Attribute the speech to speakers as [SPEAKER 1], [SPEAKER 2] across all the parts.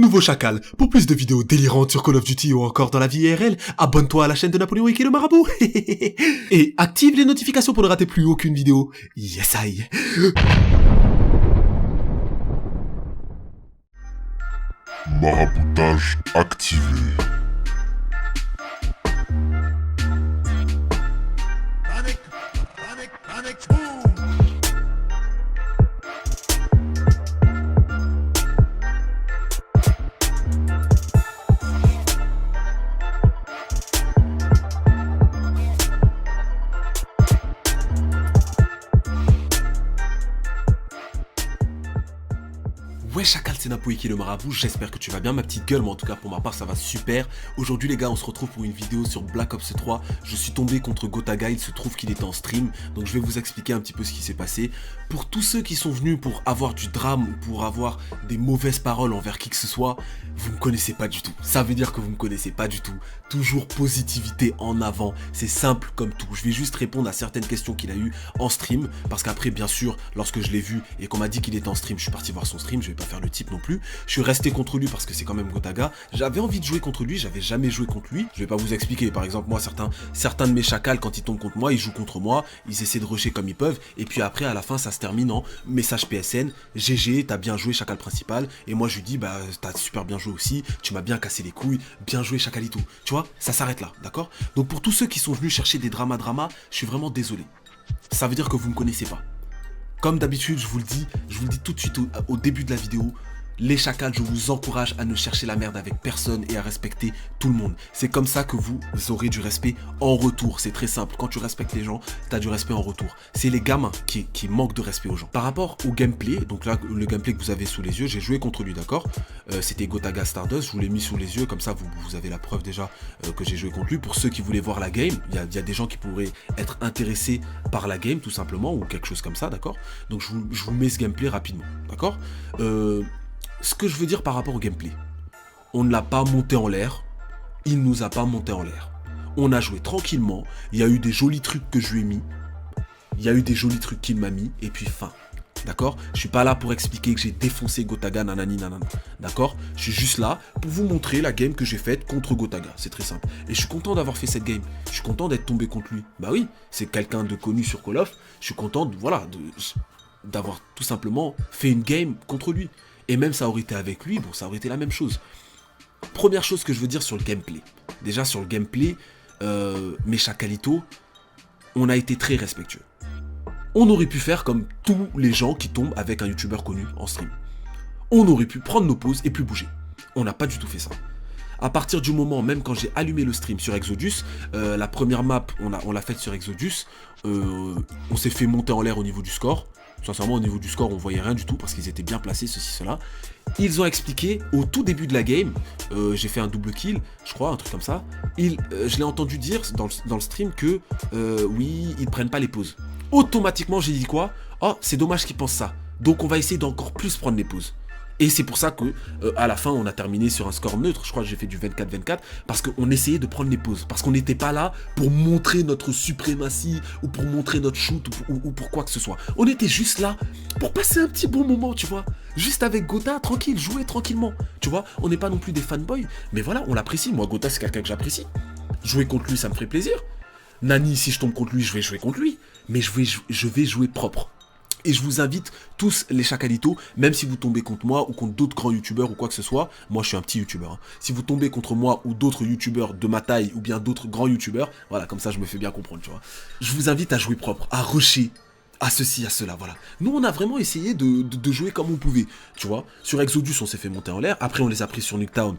[SPEAKER 1] Nouveau chacal, pour plus de vidéos délirantes sur Call of Duty ou encore dans la vie IRL, abonne-toi à la chaîne de Napoléon et le Marabout. Et active les notifications pour ne rater plus aucune vidéo. Yes I.
[SPEAKER 2] Maraboutage activé.
[SPEAKER 3] Panic, boom!
[SPEAKER 1] Ouais chacal, c'est Napo et le Marabout, j'espère que tu vas bien ma petite gueule, mais en tout cas pour ma part ça va super. Aujourd'hui les gars, on se retrouve pour une vidéo sur Black Ops 3. Je suis tombé contre Gotaga, il se trouve qu'il était en stream, donc je vais vous expliquer un petit peu ce qui s'est passé. Pour tous ceux qui sont venus pour avoir du drame ou pour avoir des mauvaises paroles envers qui que ce soit, vous me connaissez pas du tout. Ça veut dire que vous me connaissez pas du tout. Toujours positivité en avant, c'est simple comme tout. Je vais juste répondre à certaines questions qu'il a eues en stream, parce qu'après bien sûr, lorsque je l'ai vu et qu'on m'a dit qu'il était en stream, je suis parti voir son stream, je vais pas faire le type non plus. Je suis resté contre lui parce que c'est quand même Gotaga. J'avais envie de jouer contre lui, j'avais jamais joué contre lui. Je vais pas vous expliquer, par exemple moi certains de mes chacals quand ils tombent contre moi, ils jouent contre moi, ils essaient de rusher comme ils peuvent et puis après à la fin ça se termine en message PSN, GG, t'as bien joué chacal principal, et moi je lui dis bah t'as super bien joué aussi, tu m'as bien cassé les couilles, bien joué chacalito. Tu vois, ça s'arrête là, d'accord? Donc pour tous ceux qui sont venus chercher des dramas, je suis vraiment désolé. Ça veut dire que vous me connaissez pas. Comme d'habitude, je vous le dis tout de suite au début de la vidéo, les chacals, je vous encourage à ne chercher la merde avec personne et à respecter tout le monde. C'est comme ça que vous aurez du respect en retour. C'est très simple. Quand tu respectes les gens, tu as du respect en retour. C'est les gamins qui manquent de respect aux gens. Par rapport au gameplay, donc là, le gameplay que vous avez sous les yeux, j'ai joué contre lui, d'accord? C'était Gotaga Stardust, je vous l'ai mis sous les yeux, comme ça vous avez la preuve déjà que j'ai joué contre lui. Pour ceux qui voulaient voir la game, il y a des gens qui pourraient être intéressés par la game, tout simplement, ou quelque chose comme ça, d'accord? Donc je vous mets ce gameplay rapidement, d'accord? Ce que je veux dire par rapport au gameplay, on ne l'a pas monté en l'air, il nous a pas monté en l'air. On a joué tranquillement, il y a eu des jolis trucs que je lui ai mis, il y a eu des jolis trucs qu'il m'a mis, et puis fin. D'accord? Je suis pas là pour expliquer que j'ai défoncé Gotaga, nanani nanana. D'accord? Je suis juste là pour vous montrer la game que j'ai faite contre Gotaga. C'est très simple. Et je suis content d'avoir fait cette game. Je suis content d'être tombé contre lui. Bah oui, c'est quelqu'un de connu sur Call of. Je suis content d'avoir tout simplement fait une game contre lui. Et même ça aurait été avec lui, bon ça aurait été la même chose. Première chose que je veux dire sur le gameplay. Déjà sur le gameplay, mes chacalitos, on a été très respectueux. On aurait pu faire comme tous les gens qui tombent avec un youtubeur connu en stream. On aurait pu prendre nos pauses et plus bouger. On n'a pas du tout fait ça. À partir du moment, même quand j'ai allumé le stream sur Exodus, la première map, on l'a faite sur Exodus, on s'est fait monter en l'air au niveau du score. Sincèrement, au niveau du score, on voyait rien du tout parce qu'ils étaient bien placés, ceci, cela. Ils ont expliqué au tout début de la game, j'ai fait un double kill, je crois, un truc comme ça. Je l'ai entendu dire dans le stream que oui, ils prennent pas les pauses. Automatiquement, j'ai dit quoi? Oh, c'est dommage qu'ils pensent ça. Donc on va essayer d'encore plus prendre les pauses. Et c'est pour ça que à la fin on a terminé sur un score neutre. Je crois que j'ai fait du 24-24 parce qu'on essayait de prendre les pauses, parce qu'on n'était pas là pour montrer notre suprématie ou pour montrer notre shoot ou pour quoi que ce soit. On était juste là pour passer un petit bon moment, tu vois. Juste avec Gota, tranquille, jouer tranquillement. Tu vois, on n'est pas non plus des fanboys, mais voilà, on l'apprécie. Moi, Gota, c'est quelqu'un que j'apprécie. Jouer contre lui, ça me ferait plaisir. Nani, si je tombe contre lui, je vais jouer contre lui, mais je vais jouer propre. Et je vous invite tous les chacalitos, même si vous tombez contre moi ou contre d'autres grands youtubeurs ou quoi que ce soit, moi je suis un petit youtubeur. Hein. Si vous tombez contre moi ou d'autres youtubeurs de ma taille ou bien d'autres grands youtubeurs, voilà, comme ça je me fais bien comprendre, tu vois. Je vous invite à jouer propre, à rusher, à ceci, à cela, voilà. Nous on a vraiment essayé de jouer comme on pouvait, tu vois. Sur Exodus on s'est fait monter en l'air, après on les a pris sur Nuketown.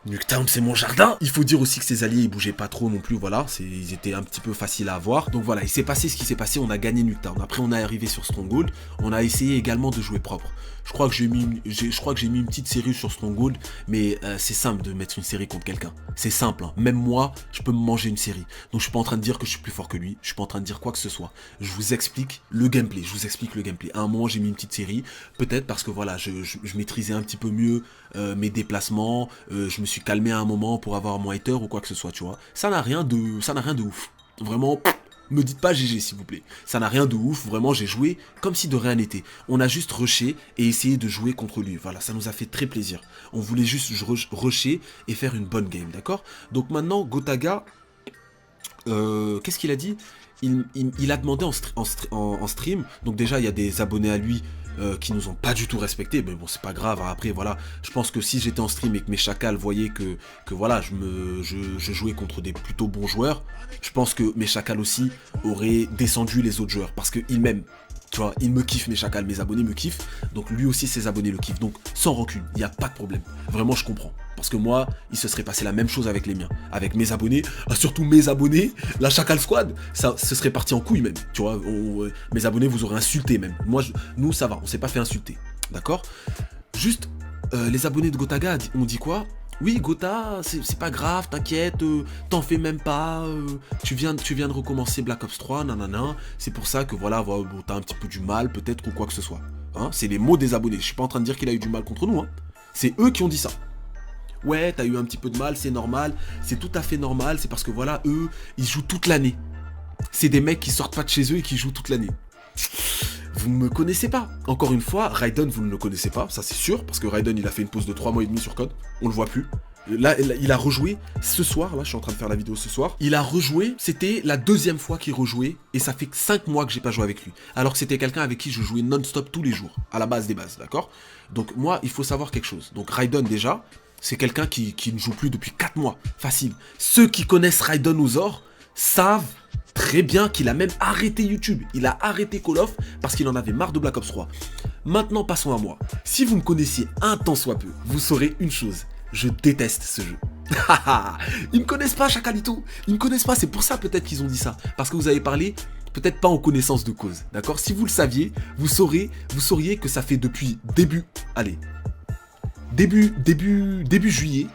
[SPEAKER 1] Nuketown c'est mon jardin. Il faut dire aussi que ses alliés ils bougeaient pas trop non plus, voilà, ils étaient un petit peu faciles à avoir. Donc voilà, il s'est passé ce qui s'est passé, on a gagné Nuketown. Après on est arrivé sur Stronghold, on a essayé également de jouer propre. Je crois que j'ai mis une petite série sur Stronghold, mais c'est simple de mettre une série contre quelqu'un. C'est simple, hein. Même moi, je peux me manger une série. Donc je suis pas en train de dire que je suis plus fort que lui, je suis pas en train de dire quoi que ce soit. Je vous explique le gameplay, À un moment j'ai mis une petite série, peut-être parce que voilà, je maîtrisais un petit peu mieux mes déplacements, je me suis calmé à un moment pour avoir moins hater ou quoi que ce soit, tu vois. Ça n'a rien de ouf. Vraiment, Me dites pas GG s'il vous plaît. Ça n'a rien de ouf, vraiment j'ai joué comme si de rien n'était. On a juste rushé et essayé de jouer contre lui. Voilà, ça nous a fait très plaisir. On voulait juste rusher et faire une bonne game, d'accord? Donc maintenant, Gotaga, qu'est-ce qu'il a dit? Il a demandé en stream, donc déjà il y a des abonnés à lui qui nous ont pas du tout respecté, mais bon c'est pas grave, hein. Après voilà, je pense que si j'étais en stream et que mes chacals voyaient que voilà, je jouais contre des plutôt bons joueurs, je pense que mes chacals aussi auraient descendu les autres joueurs, parce qu'ils m'aiment. Tu vois, il me kiffe mes chacals, mes abonnés me kiffent, donc lui aussi ses abonnés le kiffent, donc sans rancune, il n'y a pas de problème. Vraiment je comprends, parce que moi, il se serait passé la même chose avec les miens, avec mes abonnés, surtout mes abonnés, la chacal squad, ça se serait parti en couille même, tu vois, mes abonnés vous auraient insulté même. Moi, nous ça va, on s'est pas fait insulter, d'accord? Juste, les abonnés de Gotaga ont dit quoi? Oui, Gotha, c'est pas grave, t'inquiète, t'en fais même pas, tu viens de recommencer Black Ops 3, nanana, c'est pour ça que voilà, t'as un petit peu du mal, peut-être, ou quoi que ce soit. Hein, c'est les mots des abonnés, je suis pas en train de dire qu'il a eu du mal contre nous, hein. C'est eux qui ont dit ça. Ouais, t'as eu un petit peu de mal, c'est normal, c'est tout à fait normal, c'est parce que voilà, eux, ils jouent toute l'année. C'est des mecs qui sortent pas de chez eux et qui jouent toute l'année. Vous ne me connaissez pas. Encore une fois, Raiden, vous ne le connaissez pas, ça c'est sûr, parce que Raiden, il a fait une pause de 3 mois et demi sur code, on le voit plus. Là, il a rejoué ce soir, là, je suis en train de faire la vidéo ce soir. Il a rejoué, c'était la deuxième fois qu'il rejouait, et ça fait 5 mois que j'ai pas joué avec lui. Alors que c'était quelqu'un avec qui je jouais non-stop tous les jours, à la base des bases, d'accord? Donc moi, il faut savoir quelque chose. Donc Raiden, déjà, c'est quelqu'un qui ne joue plus depuis 4 mois, facile. Ceux qui connaissent Raiden Ozor savent très bien qu'il a même arrêté YouTube. Il a arrêté Call of parce qu'il en avait marre de Black Ops 3. Maintenant, passons à moi. Si vous me connaissiez un tant soit peu, vous saurez une chose. Je déteste ce jeu. Ils me connaissent pas, Chacalito. Ils me connaissent pas, c'est pour ça peut-être qu'ils ont dit ça. Parce que vous avez parlé, peut-être pas en connaissance de cause. D'accord? Si vous le saviez, vous sauriez que ça fait depuis début juillet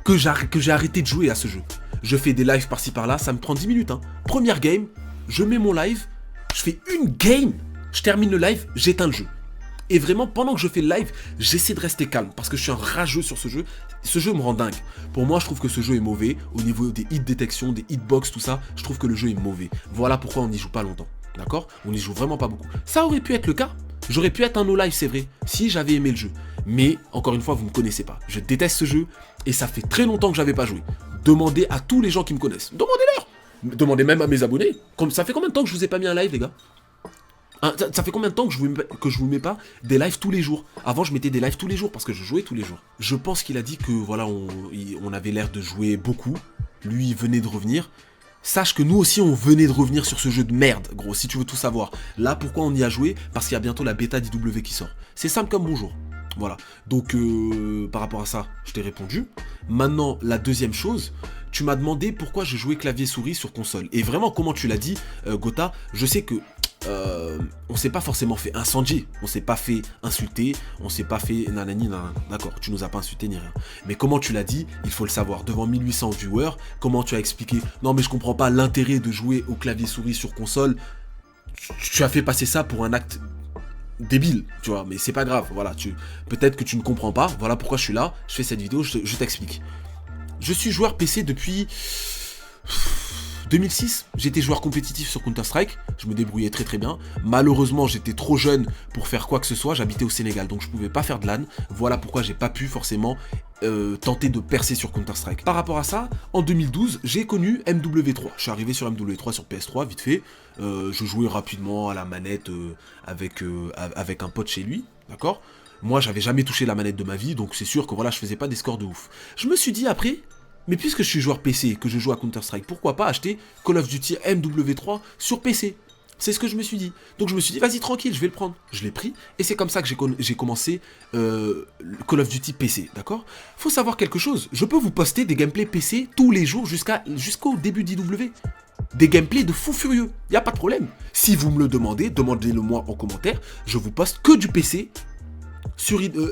[SPEAKER 1] que j'ai arrêté de jouer à ce jeu. Je fais des lives par-ci par-là, ça me prend 10 minutes. Hein. Première game, je mets mon live, je fais une game, je termine le live, j'éteins le jeu. Et vraiment, pendant que je fais le live, j'essaie de rester calme parce que je suis un rageux sur ce jeu. Ce jeu me rend dingue. Pour moi, je trouve que ce jeu est mauvais. Au niveau des hit détection, des hitbox, tout ça, je trouve que le jeu est mauvais. Voilà pourquoi on n'y joue pas longtemps. D'accord? On n'y joue vraiment pas beaucoup. Ça aurait pu être le cas. J'aurais pu être un no-live, c'est vrai, si j'avais aimé le jeu. Mais, encore une fois, vous ne me connaissez pas. Je déteste ce jeu et ça fait très longtemps que j'avais pas joué. Demandez à tous les gens qui me connaissent. Demandez-leur. Demandez même à mes abonnés. Ça fait combien de temps que je vous ai pas mis un live, les gars? Hein, ça fait combien de temps que je vous mets pas des lives tous les jours? Avant, je mettais des lives tous les jours parce que je jouais tous les jours. Je pense qu'il a dit que voilà, on avait l'air de jouer beaucoup. Lui, il venait de revenir. Sache que nous aussi, on venait de revenir sur ce jeu de merde, gros, si tu veux tout savoir. Là, pourquoi on y a joué? Parce qu'il y a bientôt la bêta d'IW qui sort. C'est simple comme bonjour. Voilà. Donc, par rapport à ça, je t'ai répondu. Maintenant, la deuxième chose, tu m'as demandé pourquoi je jouais clavier-souris sur console. Et vraiment, comment tu l'as dit, Gotha, je sais que on s'est pas forcément fait incendier, on s'est pas fait insulter, on s'est pas fait nanani nanana. D'accord, tu nous as pas insulté ni rien. Mais comment tu l'as dit, il faut le savoir, devant 1800 viewers, comment tu as expliqué, non mais je comprends pas l'intérêt de jouer au clavier-souris sur console, tu as fait passer ça pour un acte débile, tu vois, mais c'est pas grave, voilà, peut-être que tu ne comprends pas, voilà pourquoi je suis là, je fais cette vidéo, je t'explique. Je suis joueur PC depuis 2006, j'étais joueur compétitif sur Counter-Strike, je me débrouillais très très bien. Malheureusement, j'étais trop jeune pour faire quoi que ce soit, j'habitais au Sénégal, donc je pouvais pas faire de LAN. Voilà pourquoi j'ai pas pu forcément tenter de percer sur Counter-Strike. Par rapport à ça, en 2012, j'ai connu MW3. Je suis arrivé sur MW3 sur PS3, vite fait. Je jouais rapidement à la manette avec un pote chez lui, d'accord? Moi, j'avais jamais touché la manette de ma vie, donc c'est sûr que voilà, je faisais pas des scores de ouf. Je me suis dit après, mais puisque je suis joueur PC et que je joue à Counter-Strike, pourquoi pas acheter Call of Duty MW3 sur PC? C'est ce que je me suis dit. Donc je me suis dit, vas-y tranquille, je vais le prendre. Je l'ai pris, et c'est comme ça que j'ai commencé Call of Duty PC, d'accord? Faut savoir quelque chose, je peux vous poster des gameplays PC tous les jours jusqu'au début d'IW. Des gameplays de fou furieux, y a pas de problème. Si vous me le demandez, demandez-le moi en commentaire, je vous poste que du PC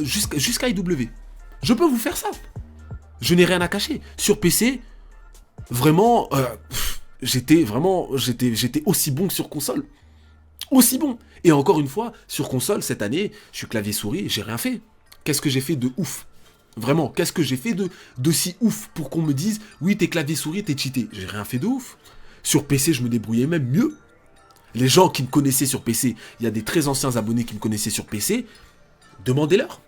[SPEAKER 1] jusqu'à IW. Je peux vous faire ça. Je n'ai rien à cacher. Sur PC, vraiment, j'étais aussi bon que sur console. Aussi bon. Et encore une fois, sur console, cette année, je suis clavier-souris, j'ai rien fait. Qu'est-ce que j'ai fait de ouf? Vraiment, qu'est-ce que j'ai fait de si ouf pour qu'on me dise, oui, t'es clavier-souris, t'es cheaté? J'ai rien fait de ouf. Sur PC, je me débrouillais même mieux. Les gens qui me connaissaient sur PC, il y a des très anciens abonnés qui me connaissaient sur PC, demandez-leur.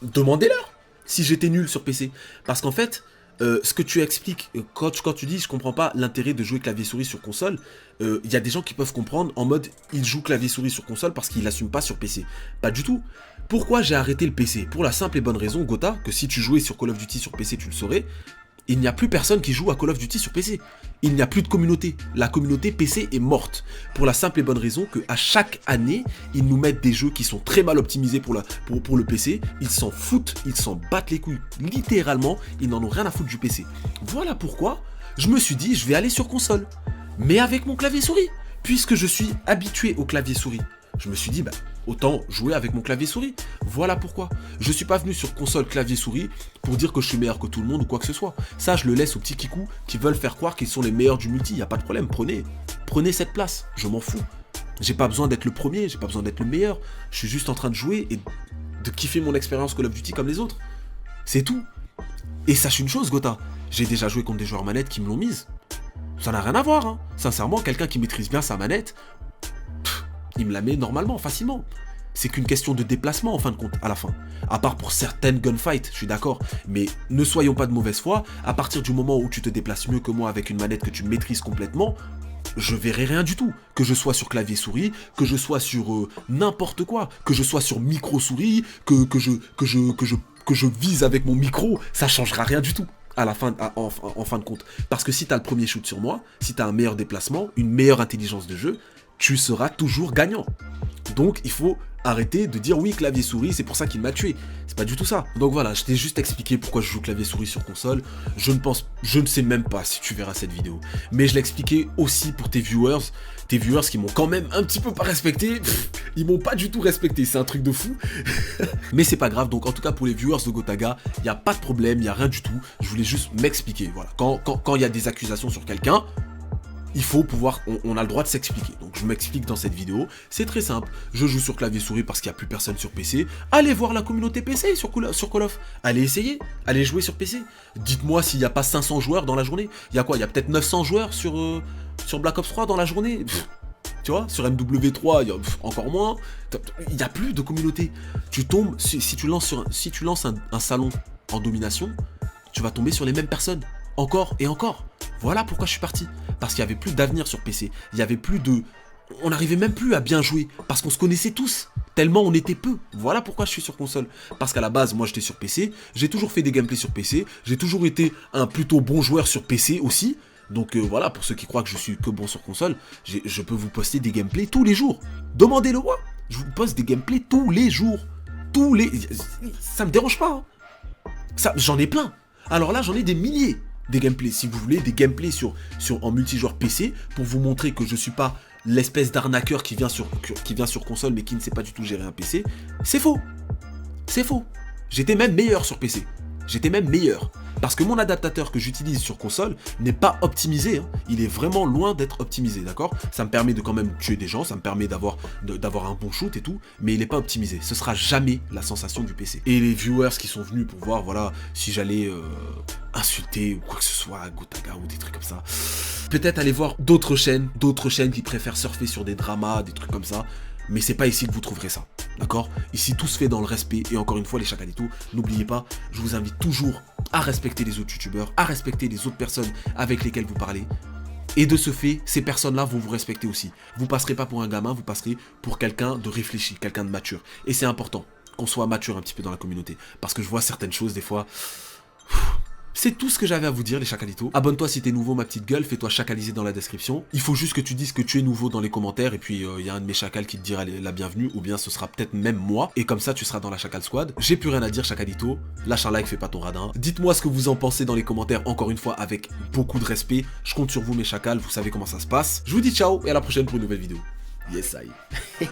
[SPEAKER 1] Demandez-leur si j'étais nul sur PC. Parce qu'en fait, ce que tu expliques, quand tu dis je comprends pas l'intérêt de jouer clavier-souris sur console, il y a des gens qui peuvent comprendre en mode ils jouent clavier-souris sur console parce qu'ils l'assument pas sur PC. Pas du tout. Pourquoi j'ai arrêté le PC? Pour la simple et bonne raison, Gotha, que si tu jouais sur Call of Duty sur PC, tu le saurais. Il n'y a plus personne qui joue à Call of Duty sur PC. Il n'y a plus de communauté. La communauté PC est morte. Pour la simple et bonne raison qu'à chaque année, ils nous mettent des jeux qui sont très mal optimisés pour le PC. Ils s'en foutent, ils s'en battent les couilles. Littéralement, ils n'en ont rien à foutre du PC. Voilà pourquoi je me suis dit, je vais aller sur console. Mais avec mon clavier souris. Puisque je suis habitué au clavier souris. Je me suis dit, bah, autant jouer avec mon clavier souris. Voilà pourquoi. Je suis pas venu sur console clavier souris pour dire que je suis meilleur que tout le monde ou quoi que ce soit. Ça, je le laisse aux petits kikous qui veulent faire croire qu'ils sont les meilleurs du multi. Y a pas de problème, prenez cette place. Je m'en fous. J'ai pas besoin d'être le premier, j'ai pas besoin d'être le meilleur. Je suis juste en train de jouer et de kiffer mon expérience Call of Duty comme les autres. C'est tout. Et sache une chose, Gotha, j'ai déjà joué contre des joueurs manettes qui me l'ont mise. Ça n'a rien à voir, hein. Sincèrement, quelqu'un qui maîtrise bien sa manette, il me la met normalement, facilement. C'est qu'une question de déplacement en fin de compte, à la fin. À part pour certaines gunfights, je suis d'accord. Mais ne soyons pas de mauvaise foi, à partir du moment où tu te déplaces mieux que moi avec une manette que tu maîtrises complètement, je verrai rien du tout. Que je sois sur clavier souris, que je sois sur n'importe quoi, que je sois sur micro souris, que je vise avec mon micro, ça changera rien du tout. À la fin, en fin de compte. Parce que si t'as le premier shoot sur moi, si t'as un meilleur déplacement, une meilleure intelligence de jeu, tu seras toujours gagnant. Donc il faut arrêter de dire oui clavier souris c'est pour ça qu'il m'a tué. C'est pas du tout ça. Donc voilà, je t'ai juste expliqué pourquoi je joue clavier souris sur console. Je ne sais même pas si tu verras cette vidéo. Mais je l'ai expliqué aussi pour tes viewers qui m'ont quand même un petit peu pas respecté. Ils m'ont pas du tout respecté, c'est un truc de fou. Mais c'est pas grave, donc en tout cas pour les viewers de Gotaga, il y a pas de problème, il y a rien du tout. Je voulais juste m'expliquer. Voilà, quand il y a des accusations sur quelqu'un, il faut pouvoir, on a le droit de s'expliquer. Donc je m'explique dans cette vidéo, c'est très simple. Je joue sur clavier souris parce qu'il n'y a plus personne sur PC. Allez voir la communauté PC sur Call of. Allez essayer, allez jouer sur PC. Dites-moi s'il n'y a pas 500 joueurs dans la journée. Il y a quoi? Il y a peut-être 900 joueurs sur Black Ops 3 dans la journée. Tu vois, sur MW3, il y a encore moins. Il n'y a plus de communauté. Tu tombes, si tu lances un salon en domination, tu vas tomber sur les mêmes personnes. Encore et encore. Voilà pourquoi je suis parti. Parce qu'il n'y avait plus d'avenir sur PC. Il n'y avait plus de... On n'arrivait même plus à bien jouer. Parce qu'on se connaissait tous. Tellement on était peu. Voilà pourquoi je suis sur console. Parce qu'à la base, moi j'étais sur PC. J'ai toujours fait des gameplays sur PC. J'ai toujours été un plutôt bon joueur sur PC aussi. Donc voilà, pour ceux qui croient que je suis que bon sur console, je peux vous poster des gameplays tous les jours. Demandez-le moi. Je vous poste des gameplays tous les jours. Ça me dérange pas. Hein. J'en ai plein. Alors là, j'en ai des milliers. Des gameplays, si vous voulez, des gameplays en multijoueur PC pour vous montrer que je suis pas l'espèce d'arnaqueur qui vient sur console mais qui ne sait pas du tout gérer un PC. C'est faux. C'est faux. J'étais même meilleur sur PC. J'étais même meilleur. Parce que mon adaptateur que j'utilise sur console n'est pas optimisé. Hein. Il est vraiment loin d'être optimisé, d'accord? Ça me permet de quand même tuer des gens, ça me permet d'avoir un bon shoot et tout, mais il n'est pas optimisé. Ce sera jamais la sensation du PC. Et les viewers qui sont venus pour voir, voilà, si j'allais insulter ou quoi que ce soit, Gotaga ou des trucs comme ça, peut-être aller voir d'autres chaînes qui préfèrent surfer sur des dramas, des trucs comme ça. Mais c'est pas ici que vous trouverez ça, d'accord? Ici, tout se fait dans le respect, et encore une fois, les chacalitos, n'oubliez pas, je vous invite toujours à respecter les autres youtubeurs, à respecter les autres personnes avec lesquelles vous parlez, et de ce fait, ces personnes-là vont vous respecter aussi. Vous passerez pas pour un gamin, vous passerez pour quelqu'un de réfléchi, quelqu'un de mature. Et c'est important qu'on soit mature un petit peu dans la communauté, parce que je vois certaines choses, des fois... C'est tout ce que j'avais à vous dire les chacalitos. Abonne-toi si t'es nouveau ma petite gueule, fais-toi chacaliser dans la description. Il faut juste que tu dises que tu es nouveau dans les commentaires et puis il y a un de mes chacals qui te dira la bienvenue ou bien ce sera peut-être même moi et comme ça tu seras dans la chacal squad. J'ai plus rien à dire chacalito, lâche un like, fais pas ton radin. Dites-moi ce que vous en pensez dans les commentaires encore une fois avec beaucoup de respect. Je compte sur vous mes chacals, vous savez comment ça se passe. Je vous dis ciao et à la prochaine pour une nouvelle vidéo. Yes I.